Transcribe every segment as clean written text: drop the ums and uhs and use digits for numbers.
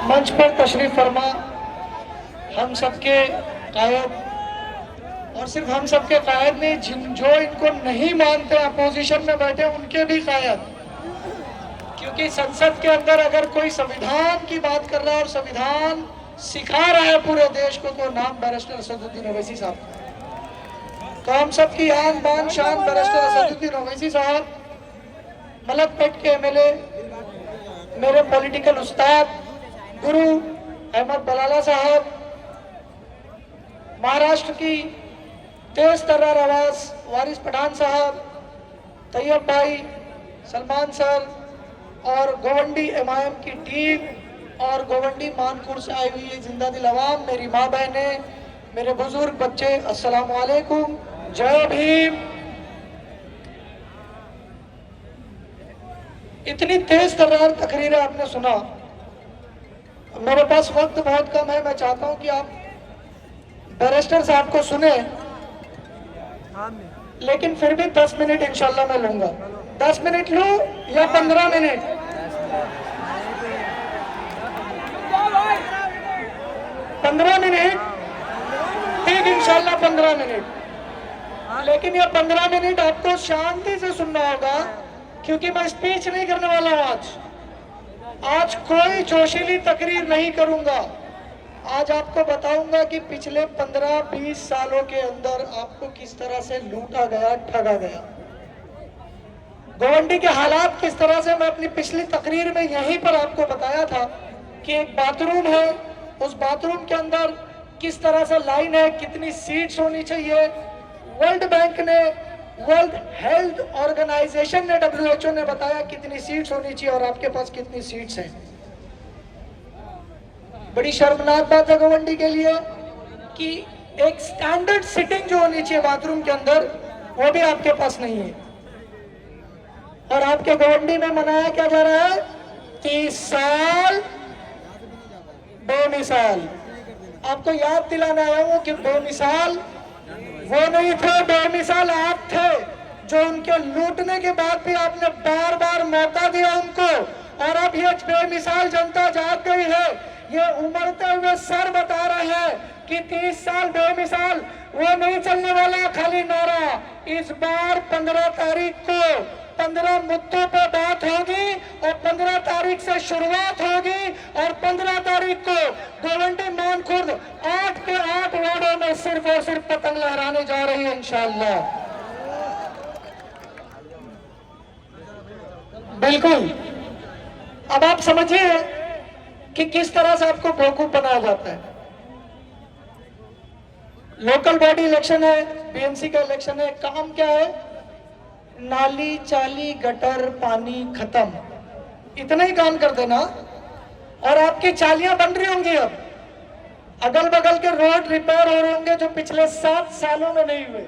मंच पर तशरीफ फरमा हम सबके कायद, और सिर्फ हम सबके कायद नहीं, जो इनको नहीं मानते अपोजिशन में बैठे उनके भी कायद। क्योंकि संसद के अंदर अगर कोई संविधान की बात कर रहा है और संविधान सिखा रहा है पूरे देश को, तो नाम बैरिस्टर असदुद्दीन ओवैसी साहब। तो हम सबकी आन बान शान बैरिस्टर असदुद्दीन ओवैसी साहब, मलकपेट के एमएलए, मेरे पॉलिटिकल उस्ताद गुरु अहमद बलाला साहब, महाराष्ट्र की तेज तर्रार आवाज वारिस पठान साहब, तैयब भाई, सलमान सर, और गोवंडी एमआईएम की टीम और गोवंडी मानपुर से आई हुई जिंदा दिल अवाम, मेरी माँ बहनें, मेरे बुजुर्ग बच्चे, अस्सलाम वालेकुम, जय भीम। इतनी तेज तर्रार तकरीरें आपने सुना। मेरे पास वक्त बहुत कम है, मैं चाहता हूं कि आप बैरिस्टर साहब को सुने, लेकिन फिर भी 10 मिनट इंशाल्लाह मैं लूंगा। 10 मिनट लूं या 15 मिनट? 15 मिनट, ठीक, इंशाल्लाह 15 मिनट। लेकिन ये 15 मिनट आपको शांति से सुनना होगा, क्योंकि मैं स्पीच नहीं करने वाला हूं आज कोई जोशीली तकरीर नहीं करूंगा। आज आपको बताऊंगा कि पिछले 15-20 सालों के अंदर आपको किस तरह से लूटा गया, ठगा गया, गोवंडी के हालात किस तरह से। मैं अपनी पिछली तकरीर में यहीं पर आपको बताया था कि एक बाथरूम है, उस बाथरूम के अंदर किस तरह से लाइन है, कितनी सीट्स होनी चाहिए। वर्ल्ड बैंक ने, वर्ल्ड हेल्थ ऑर्गेनाइजेशन ने, WHO ने बताया कितनी सीट्स होनी चाहिए और आपके पास कितनी सीट्स हैं। बड़ी शर्मनाक बात है गोवंडी के लिए कि एक स्टैंडर्ड सिटिंग जो होनी चाहिए बाथरूम के अंदर, वो भी आपके पास नहीं है। और आपके गोवंडी में मनाया क्या जा रहा है? 30 साल बेमिसाल। आपको याद दिलाना आया हूं कि बेमिसाल वो नहीं थे, बेमिसाल आप थे, जो उनके लूटने के बाद भी आपने बार बार मौका दिया उनको। और अब ये बेमिसाल जनता जाग गई है, ये उमड़ते हुए सर बता रहे हैं कि 30 साल बेमिसाल वो नहीं चलने वाला खाली नारा। इस बार 15 तारीख को 15 मुद्दों पर बात होगी और 15 तारीख से शुरुआत होगी और 15 तारीख को गोवंडी मानखुर्द 8 के 8 वार्डों में सिर्फ और सिर्फ पतंग लहराने जा रही है इंशाअल्लाह। बिल्कुल। अब आप समझिए कि किस तरह से आपको बेवकूफ बनाया जाता है। लोकल बॉडी इलेक्शन है, बीएमसी का इलेक्शन है, काम क्या है? नाली चाली गटर पानी खत्म, इतना ही काम कर देना और आपकी चालियां बन रही होंगी। अब अगल बगल के रोड रिपेयर हो रहे होंगे जो पिछले 7 सालों में नहीं हुए।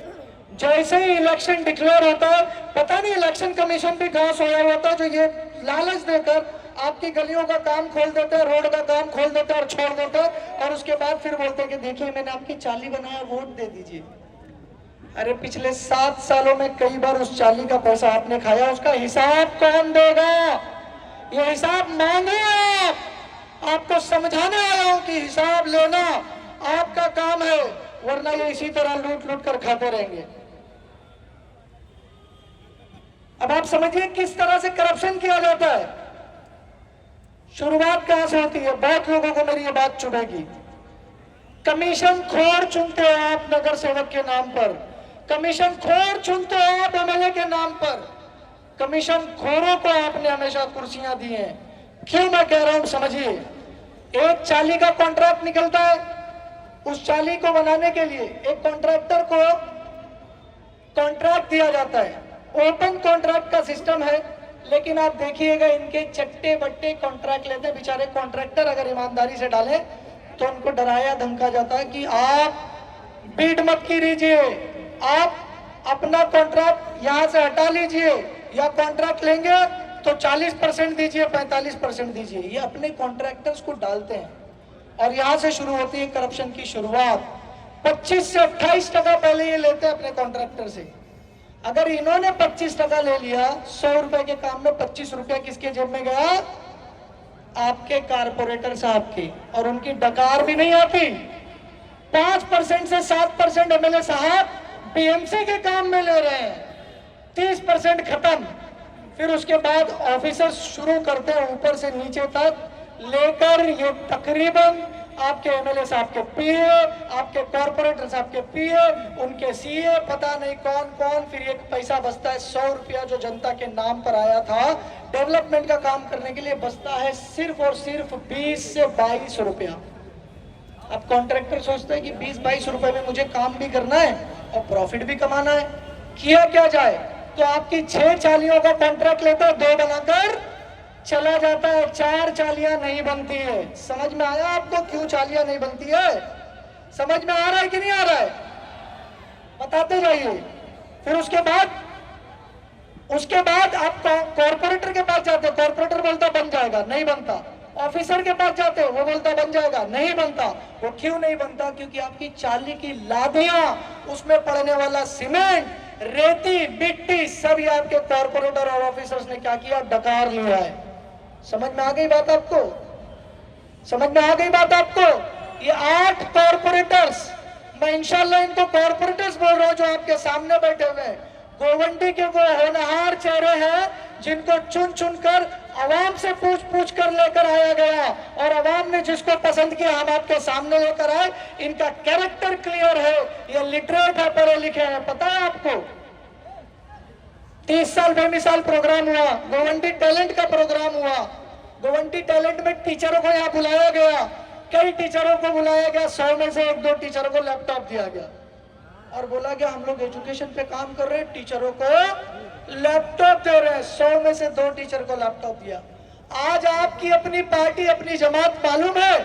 जैसे ही इलेक्शन डिक्लेयर होता है, पता नहीं इलेक्शन कमीशन भी कहां सोया होता है, जो ये लालच देकर आपकी गलियों का काम खोल देते हैं, रोड का काम खोल देते हैं और छोड़ देते हैं, और उसके बाद फिर बोलते हैं कि देखिए मैंने आपकी चाली बनाया, वोट दे दीजिए। अरे पिछले 7 सालों में कई बार उस चाली का पैसा आपने खाया, उसका हिसाब कौन देगा? ये हिसाब मांगे आप। आपको समझाने आया हूं कि हिसाब लेना आपका काम है, वरना ये इसी तरह लूट लूट कर खाते रहेंगे। अब आप समझिए किस तरह से करप्शन किया जाता है। शुरुआत कहां से होती है? बहुत लोगों को मेरी ये बात चुभेगी। कमीशन खोर चुनते हो आप नगर सेवक के नाम पर, कमीशन खोर चुनते हो आप एमएलए के नाम पर। कमीशन खोरों को आपने हमेशा कुर्सियां दी हैं। क्यों मैं कह रहा हूं समझिए। एक चाली का कॉन्ट्रैक्ट निकलता है, उस चाली को बनाने के लिए एक कॉन्ट्रैक्टर को कॉन्ट्रैक्ट दिया जाता है। ओपन कॉन्ट्रैक्ट का सिस्टम है, लेकिन आप देखिएगा इनके चट्टे बट्टे कॉन्ट्रैक्ट लेते हैं। बेचारे कॉन्ट्रैक्टर अगर ईमानदारी से डाले तो उनको डराया धमका जाता है कि आप बीट मत कीजिए, आप अपना कॉन्ट्रैक्ट यहां से हटा लीजिए, या कॉन्ट्रैक्ट लेंगे तो 40% दीजिए, 45% दीजिए। ये अपने कॉन्ट्रैक्टर्स को डालते हैं और यहां से शुरू होती है करप्शन की शुरुआत। 25 से 28% पहले ये लेते हैं अपने कॉन्ट्रैक्टर से। अगर इन्होंने 25% ले लिया, 100 रुपए के काम में 25 रुपया किसके जेब में गया? आपके कारपोरेटर साहब की। और उनकी डकार भी नहीं आती। 5% से 7% एमएलए साहब बीएमसी के काम में ले रहे हैं, 30% खत्म। फिर उसके बाद ऑफिसर शुरू करते हैं ऊपर से नीचे तक लेकर, ये तकरीबन आपके एमएलए साहब के पीए, आपके कॉर्पोरेटर साहब के पीए, उनके सीए, पता नहीं कौन कौन। फिर एक पैसा बचता है 100 रुपया जो जनता के नाम पर आया था डेवलपमेंट का काम करने के लिए, बचता है सिर्फ और सिर्फ 20 से 22 रुपया। अब कॉन्ट्रैक्टर सोचते हैं कि 20-22 रुपए में मुझे काम भी करना है और प्रॉफिट भी कमाना है, किया क्या जाए? तो आपकी 6 चालियों का कॉन्ट्रैक्ट लेता है, 2 बनाकर चला जाता है, 4 चालियां नहीं बनती है। समझ में आया आपको क्यों चालियां नहीं बनती है? समझ में आ रहा है कि नहीं आ रहा है? बताते जाइए। फिर उसके बाद आप कॉर्पोरेटर के पास जाते, कॉर्पोरेटर बोलता बन जाएगा, नहीं बनता। ऑफिसर के पास जाते हो, वो बोलता बन जाएगा, नहीं बनता। वो क्यों नहीं बनता? क्योंकि आपकी चाली की लादियां, उसमें पड़ने वाला सीमेंट, रेती, मिट्टी, सब ये आपके कॉर्पोरेटर और ऑफिसर्स ने क्या किया? डकार लिया है। समझ में आ गई बात आपको? समझ में आ गई बात आपको? ये 8 कॉर्पोरेटर्स, मैं इंशाल्लाह इनको कॉर्पोरेटर्स बोल रहा हूं जो आपके सामने बैठे हुए हैं, गोवंडी के वो होनहार चेहरे हैं जिनको चुन चुन कर आवाम से पूछ पूछ कर लेकर आया गया, और आवाम ने जिसको पसंद किया हम आपके सामने लेकर आए। इनका कैरेक्टर क्लियर है, ये लिटरेट है, पढ़े लिखे हैं। पता है आपको 30 साल बेमिसाल प्रोग्राम हुआ, गोवंडी टैलेंट का प्रोग्राम हुआ। गोवंडी टैलेंट में टीचरों को यहाँ बुलाया गया, कई टीचरों को बुलाया गया, 100 में से 1-2 टीचरों को लैपटॉप दिया गया और बोला गया हम लोग एजुकेशन पे काम कर रहे हैं, टीचरों को लैपटॉप दे रहे हैं। 100 में से 2 टीचर को लैपटॉप दिया। आज आपकी अपनी पार्टी, अपनी जमात मालूम है,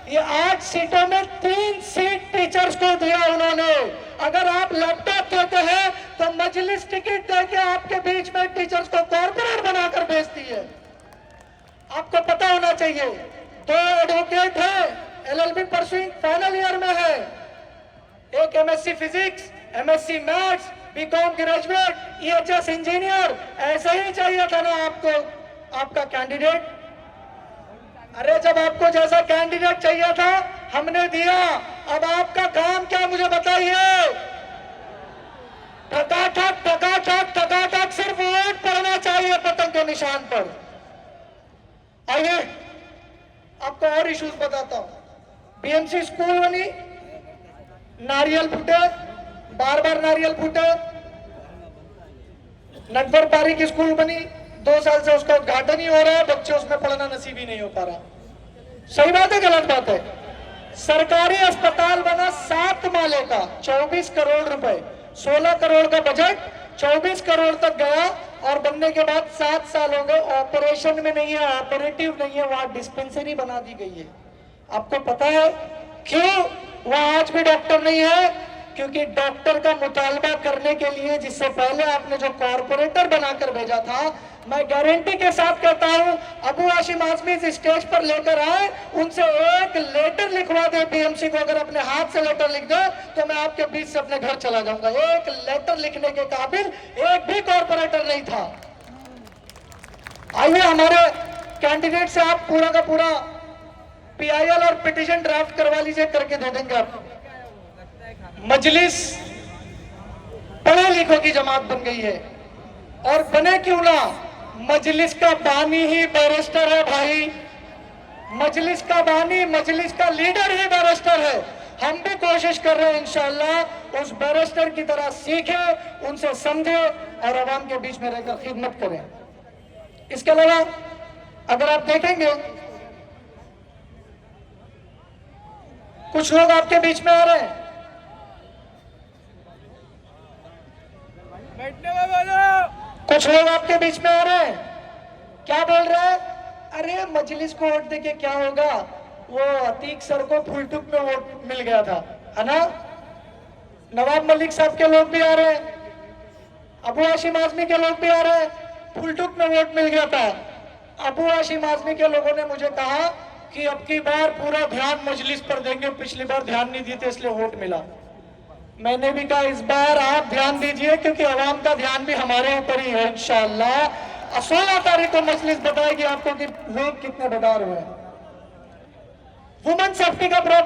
ये 8 सीटों में 3 सीट टीचर्स को दिया उन्होंने। अगर आप लैपटॉप देते हैं तो मजलिस टिकट देके आपके बीच में टीचर्स को कॉर्पोरेट बनाकर भेजती है। आपको पता होना चाहिए। 2 एडवोकेट है, एलएलबी परसुइंग फाइनल ईयर में है, एक MSc physics, MSc maths, BCom graduate, EHS engineer. ऐसा ही चाहिए था ना आपको आपका कैंडिडेट? अरे जब आपको जैसा कैंडिडेट चाहिए था हमने दिया। अब आपका काम क्या मुझे बताइए? ठकाठक ठकाठक ठकाठक सिर्फ वोट पड़ना चाहिए पतंग के निशान पर। आइए आपको और इश्यूज बताता हूं। बीएमसी स्कूल बनी, नारियल फूटे, बार बार नारियल फूटे। नटवर पारी की स्कूल बनी, 2 साल से उसका उद्घाटन ही हो रहा है, बच्चे उसमें पढ़ना नसीब ही नहीं हो पा रहा। सही बात है गलत बात है? सरकारी अस्पताल बना 7 माले का, 24 करोड़ रुपए, 16 करोड़ का बजट, 24 करोड़ तक गया और बनने के बाद 7 साल हो गए, ऑपरेशन में नहीं है, ऑपरेटिव नहीं है, वहां डिस्पेंसरी बना दी गई है। आपको पता है क्यों वहां आज भी डॉक्टर नहीं है? क्योंकि डॉक्टर का मुतालबा करने के लिए जिससे पहले आपने जो कॉर्पोरेटर बनाकर भेजा था, मैं गारंटी के साथ कहता हूं अबू हाशिम आजमी इस स्टेज पर लेकर आए, उनसे एक लेटर लिखवा दे बीएमसी को, अगर अपने हाथ से लेटर लिख दे तो मैं आपके बीच से अपने घर चला जाऊंगा। एक लेटर लिखने के काबिल एक भी कॉर्पोरेटर नहीं था। आइए हमारे कैंडिडेट से आप पूरा का पूरा पीआईएल और पिटीशन ड्राफ्ट करवा लीजिए, करके दे देंगे आप। मजलिस पढ़े लिखों की जमात बन गई है, और बने क्यों ना, मजलिस का बानी ही बैरिस्टर है भाई। मजलिस का बानी, मजलिस का लीडर ही बैरिस्टर है। हम भी कोशिश कर रहे हैं इंशाअल्लाह उस बैरिस्टर की तरह सीखे, उनसे समझे और आवाम के बीच में रहकर खिदमत करें। इसके अलावा अगर आप देखेंगे कुछ लोग आपके बीच में आ रहे हैं, कुछ लोग आपके बीच में आ रहे हैं, क्या बोल रहे हैं? अरे मजलिस को वोट देके क्या होगा, वो अतीक सर को फुलटुक में वोट मिल गया था, है ना? नवाब मलिक साहब के लोग भी आ रहे हैं, अबू हाशिम आजमी के लोग भी आ रहे हैं, फुलटुक में वोट मिल गया था। अबू हाशिम आजमी के लोगों ने मुझे कहा कि अब की बार पूरा ध्यान मजलिस पर देंगे, पिछली बार ध्यान नहीं दिए थे इसलिए वोट मिला। मैंने भी कहा इस बार आप ध्यान ध्यान दीजिए, क्योंकि आवाम का ध्यान भी हमारे ऊपर ही है इंशाअल्लाह। 16 तारीख को मजलिस बताएगी आपको कि लोग कितने बेदार हुए हैं। वुमेन सेफ्टी का प्रॉब्लम